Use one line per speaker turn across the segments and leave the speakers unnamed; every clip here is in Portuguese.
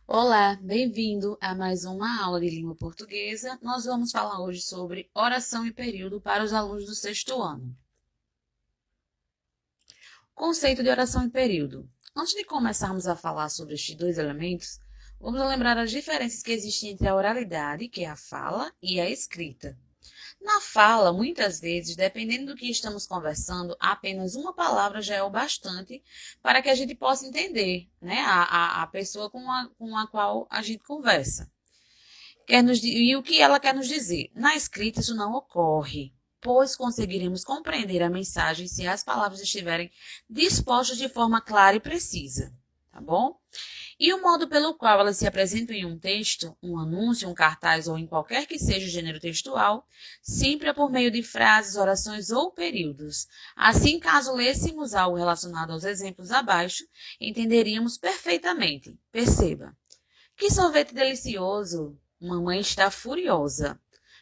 Olá, bem-vindo a mais uma aula de língua portuguesa. Nós vamos falar hoje sobre oração e período para os alunos do sexto ano. Conceito de oração e período. Antes de começarmos a falar sobre estes dois elementos, vamos lembrar as diferenças que existem entre a oralidade, que é a fala, e a escrita. Na fala, muitas vezes, dependendo do que estamos conversando, apenas uma palavra já é o bastante para que a gente possa entender, né, a pessoa com a qual a gente conversa. E o que ela quer nos dizer? Na escrita, isso não ocorre, pois conseguiremos compreender a mensagem se as palavras estiverem dispostas de forma clara e precisa, tá bom? E o modo pelo qual elas se apresentam em um texto, um anúncio, um cartaz ou em qualquer que seja o gênero textual, sempre é por meio de frases, orações ou períodos. Assim, caso lêssemos algo relacionado aos exemplos abaixo, entenderíamos perfeitamente. Perceba. Que sorvete delicioso! Mamãe está furiosa.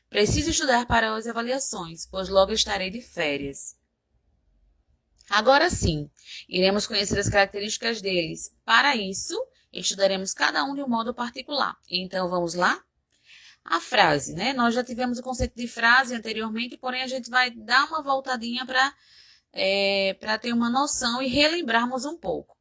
Preciso estudar para as avaliações, pois logo estarei de férias. Agora sim, iremos conhecer as características deles. Para isso, estudaremos cada um de um modo particular. Então, vamos lá? A frase, né? Nós já tivemos o conceito de frase anteriormente, porém a gente vai dar uma voltadinha para ter uma noção e relembrarmos um pouco.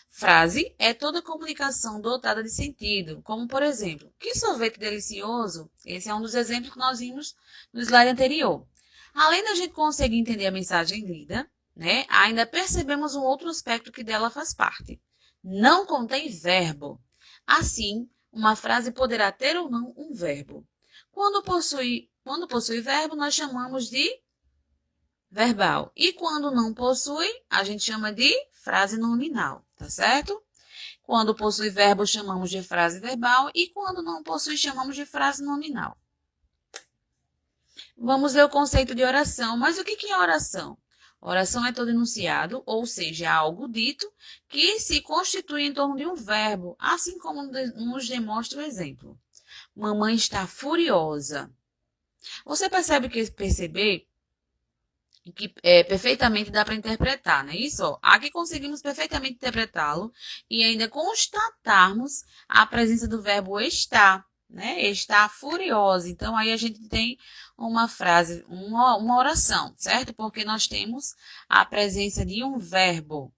Frase é toda comunicação dotada de sentido, como por exemplo, que sorvete delicioso. Esse é um dos exemplos que nós vimos no slide anterior. Além da gente conseguir entender a mensagem lida, né, ainda percebemos um outro aspecto que dela faz parte. Não contém verbo. Assim, uma frase poderá ter ou não um verbo. Quando possui verbo, nós chamamos de verbal. E quando não possui, a gente chama de frase nominal, tá certo? Quando possui verbo, chamamos de frase verbal e quando não possui, chamamos de frase nominal. Vamos ver o conceito de oração. Mas o que é oração? Oração é todo enunciado, ou seja, algo dito que se constitui em torno de um verbo, assim como nos demonstra o exemplo. Mamãe está furiosa. Você percebe que perceber que perfeitamente dá para interpretar, não é isso? Ó, aqui conseguimos perfeitamente interpretá-lo e ainda constatarmos a presença do verbo estar, né? Está furiosa. Então, aí a gente tem uma frase, uma oração, certo? Porque nós temos a presença de um verbo.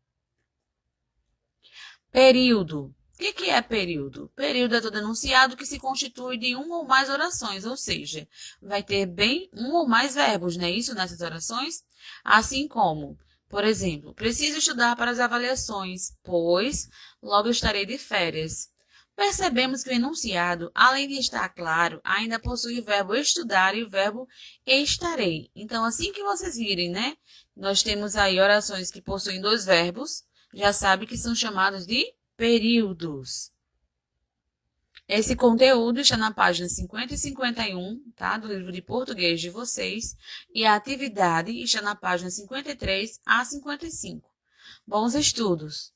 Período. O que é período? Período é todo enunciado que se constitui de uma ou mais orações, ou seja, vai ter bem um ou mais verbos, não é isso, nessas orações? Assim como, por exemplo, preciso estudar para as avaliações, pois logo estarei de férias. Percebemos que o enunciado, além de estar claro, ainda possui o verbo estudar e o verbo estarei. Então, assim que vocês virem, né? Nós temos aí orações que possuem dois verbos, já sabe que são chamados de períodos. Esse conteúdo está na página 50 e 51, tá? Do livro de português de vocês. E a atividade está na página 53 a 55. Bons estudos!